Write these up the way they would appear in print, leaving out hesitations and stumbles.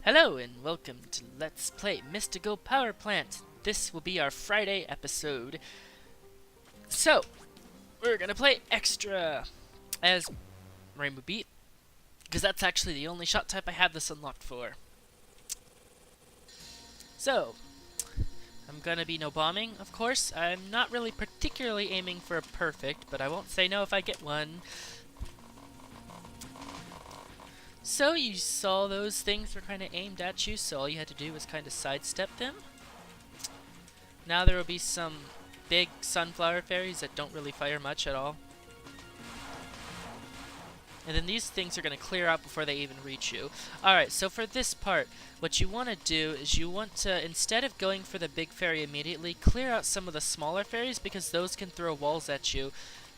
Hello and welcome to Let's Play Mystical Power Plant. This will be our Friday episode. So, we're gonna play Extra as Rainbow Beat, because that's actually the only shot type I have this unlocked for. So, I'm gonna be no bombing, of course. I'm not really particularly aiming for a perfect, but I won't say no if I get one. So you saw those things were kind of aimed at you, so all you had to do was kind of sidestep them. Now there will be some big sunflower fairies that don't really fire much at all. And then these things are going to clear out before they even reach you. Alright, so for this part, what you want to do is you want to, instead of going for the big fairy immediately, clear out some of the smaller fairies because those can throw walls at you.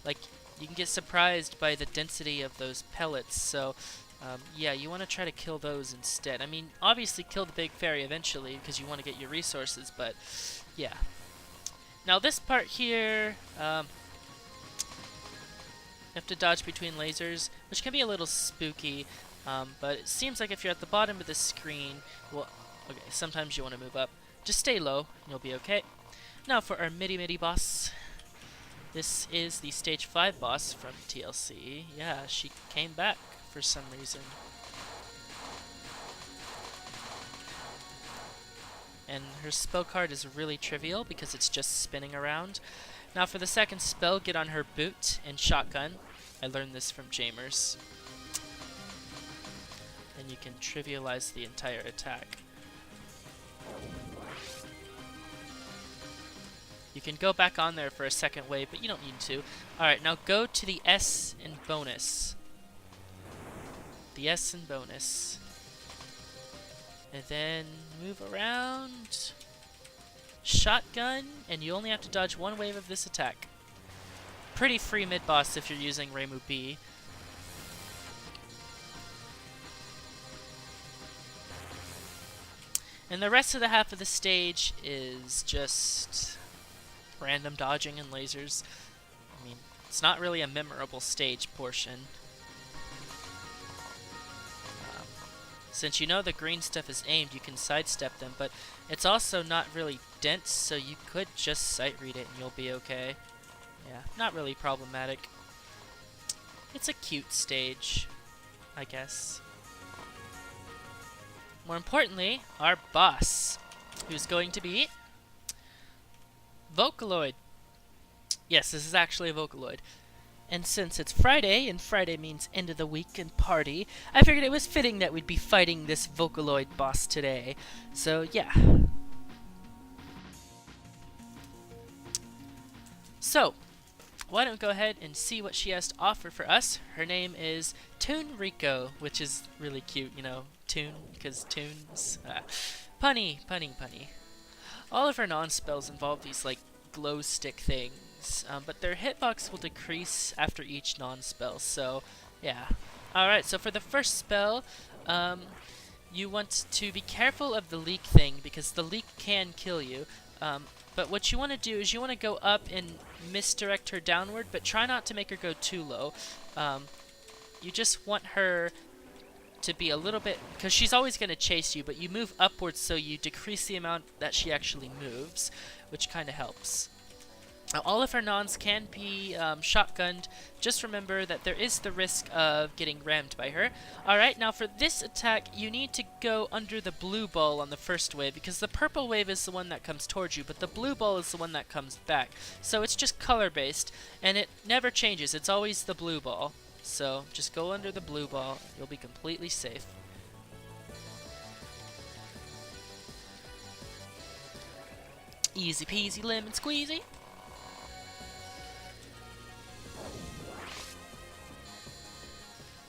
Like, you can get surprised by the density of those pellets, so yeah, you want to try to kill those instead. I mean, obviously kill the big fairy eventually because you want to get your resources, but yeah. Now this part here, you have to dodge between lasers, which can be a little spooky, but it seems like if you're at the bottom of the screen, well, okay, sometimes you want to move up. Just stay low, and you'll be okay. Now for our midi boss. This is the stage 5 boss from TLC. Yeah, she came back for some reason. And her spell card is really trivial because it's just spinning around. Now for the second spell, get on her boot and shotgun. I learned this from Jamers. And you can trivialize the entire attack. You can go back on there for a second wave, but you don't need to. Alright, now go to the S and bonus. The S and bonus. And then move around. Shotgun, and you only have to dodge one wave of this attack. Pretty free mid-boss if you're using Rainbow B. And the rest of the half of the stage is just random dodging and lasers. I mean, it's not really a memorable stage portion. Since you know the green stuff is aimed, you can sidestep them, but it's also not really dense, so you could just sight read it and you'll be okay. Yeah, not really problematic. It's a cute stage, I guess. More importantly, our boss, who's going to be Vocaloid. Yes, this is actually a Vocaloid. And since it's Friday, and Friday means end of the week and party, I figured it was fitting that we'd be fighting this Vocaloid boss today. So, yeah. So, why don't we go ahead and see what she has to offer for us. Her name is Toon Rico, which is really cute, you know, Toon, because tunes. Punny. All of her non-spells involve these, like, glow stick things, but their hitbox will decrease after each non-spell, so, yeah. Alright, so for the first spell, you want to be careful of the leak thing, because the leak can kill you, but what you want to do is you want to go up and misdirect her downward, but try not to make her go too low. You just want her to be a little bit, because she's always going to chase you, but you move upwards so you decrease the amount that she actually moves, which kind of helps. Now, all of her nons can be shotgunned. Just remember that there is the risk of getting rammed by her. Alright, now for this attack, you need to go under the blue ball on the first wave, because the purple wave is the one that comes towards you, but the blue ball is the one that comes back. So it's just color-based, and it never changes. It's always the blue ball. So just go under the blue ball. You'll be completely safe. Easy peasy lemon squeezy.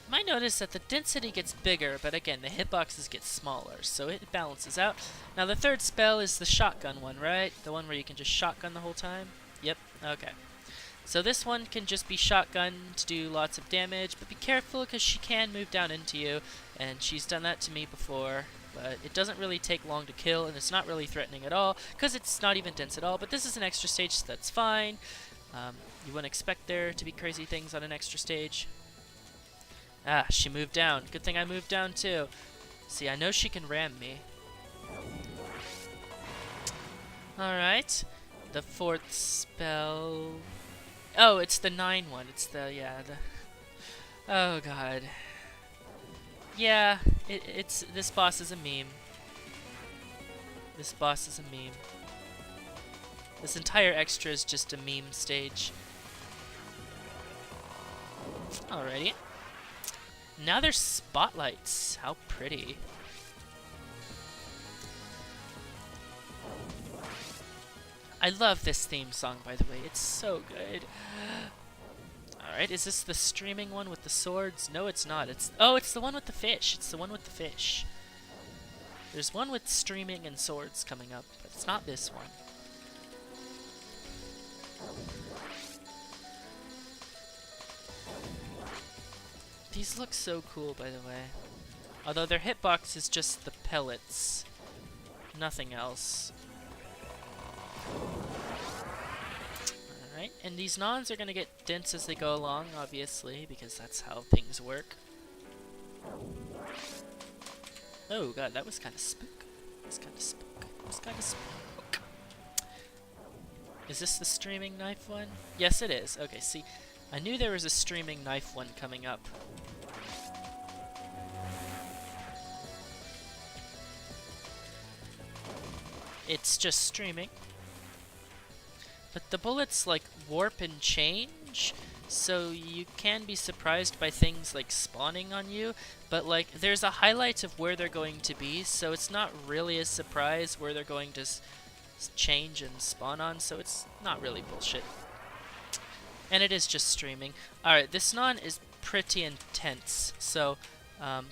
You might notice that the density gets bigger, but again, the hitboxes get smaller, so it balances out. Now the third spell is the shotgun one, right? The one where you can just shotgun the whole time? Yep, okay. So this one can just be shotgun to do lots of damage, but be careful because she can move down into you, and she's done that to me before. But it doesn't really take long to kill, and it's not really threatening at all, because it's not even dense at all, but this is an extra stage, so that's fine. You wouldn't expect there to be crazy things on an extra stage. Ah, she moved down. Good thing I moved down too. See, I know she can ram me. Alright. The fourth spell... Oh, it's the 9 one. It's the, yeah, the... Oh, God. Yeah, it's... This boss is a meme. This boss is a meme. This entire extra is just a meme stage. Alrighty. Now there's spotlights. How pretty. I love this theme song, by the way. It's so good. Alright, is this the streaming one with the swords? No, it's not. It's the one with the fish. It's the one with the fish. There's one with streaming and swords coming up, but it's not this one. These look so cool, by the way. Although their hitbox is just the pellets. Nothing else. Alright, and these nons are gonna get dense as they go along, obviously, because that's how things work. Oh god, that was kind of spook. It's kind of spook. It's kind of spook. Is this the streaming knife one? Yes, it is. Okay, see, I knew there was a streaming knife one coming up. It's just streaming. But the bullets, like, warp and change, so you can be surprised by things, like, spawning on you, but, like, there's a highlight of where they're going to be, so it's not really a surprise where they're going to change and spawn on, so it's not really bullshit. And it is just streaming. Alright, this non is pretty intense, so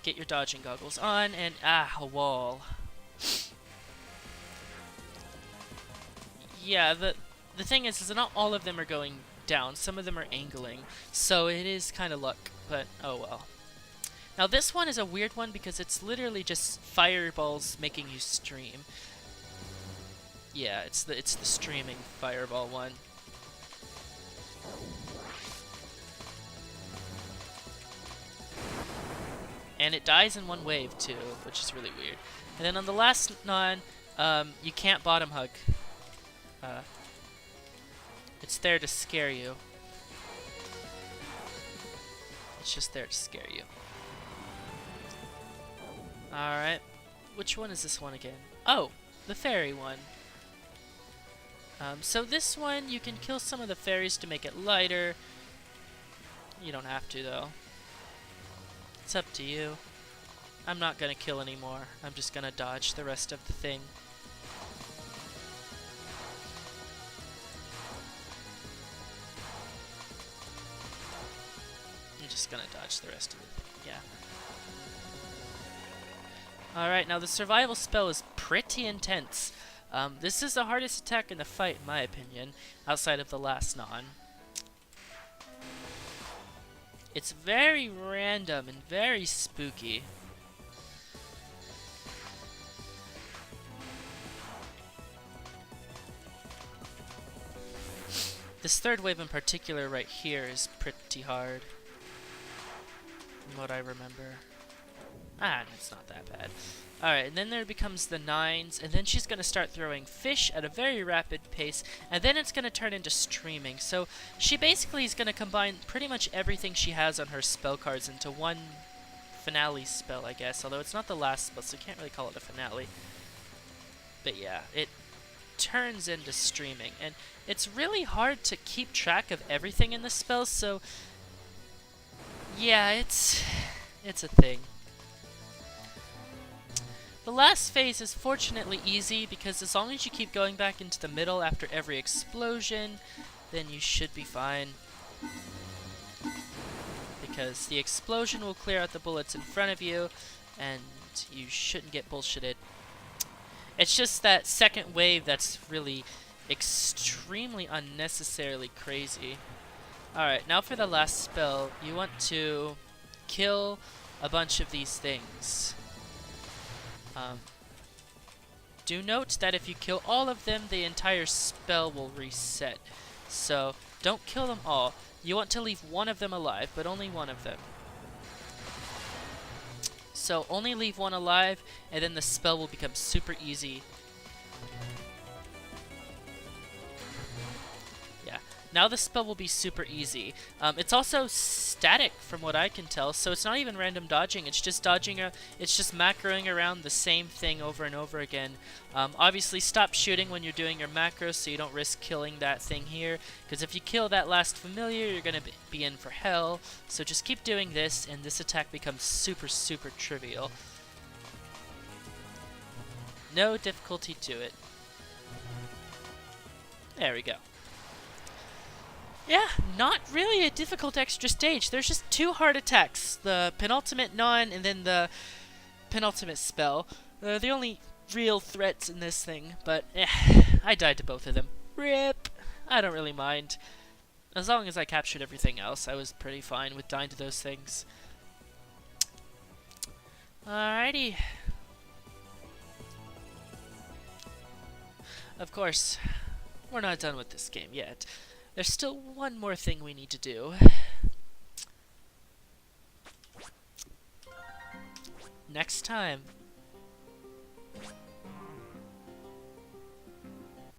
get your dodging goggles on, and a wall. Yeah, the thing is that not all of them are going down. Some of them are angling, so it is kind of luck, but oh well. Now this one is a weird one because it's literally just fireballs making you stream. Yeah, it's the streaming fireball one. And it dies in one wave too, which is really weird. And then on the last non, you can't bottom hug. It's there to scare you. It's just there to scare you. Alright. Which one is this one again? Oh, the fairy one. So this one, you can kill some of the fairies to make it lighter. You don't have to, though. It's up to you. I'm not gonna kill anymore. I'm just gonna dodge the rest of the thing. Just gonna dodge the rest of it. Yeah. Alright, now the survival spell is pretty intense. This is the hardest attack in the fight, in my opinion, outside of the last non. It's very random and very spooky. This third wave in particular right here is pretty hard. From what I remember. It's not that bad. Alright, and then there becomes the 9s, and then she's going to start throwing fish at a very rapid pace, and then it's going to turn into streaming. So she basically is going to combine pretty much everything she has on her spell cards into one finale spell, I guess. Although it's not the last spell, so you can't really call it a finale. But yeah, it turns into streaming, and it's really hard to keep track of everything in the spell, so yeah, it's a thing. The last phase is fortunately easy because as long as you keep going back into the middle after every explosion, then you should be fine. Because the explosion will clear out the bullets in front of you, and you shouldn't get bullshitted. It's just that second wave that's really extremely unnecessarily crazy. Alright, now for the last spell, you want to kill a bunch of these things. Do note that if you kill all of them, the entire spell will reset. So, don't kill them all. You want to leave one of them alive, but only one of them. so only leave one alive, and then the spell will become super easy. Yeah, now the spell will be super easy. It's also static from what I can tell, so it's not even random dodging, it's just it's just macroing around the same thing over and over again. Obviously stop shooting when you're doing your macros so you don't risk killing that thing here, because if you kill that last familiar, you're gonna be in for hell. So just keep doing this, and this attack becomes super trivial. No difficulty to it. There we go. Yeah, not really a difficult extra stage. There's just 2 hard attacks. The penultimate non and then the penultimate spell. They're the only real threats in this thing, but I died to both of them. RIP! I don't really mind. As long as I captured everything else, I was pretty fine with dying to those things. Alrighty. Of course, we're not done with this game yet. There's still one more thing we need to do. Next time.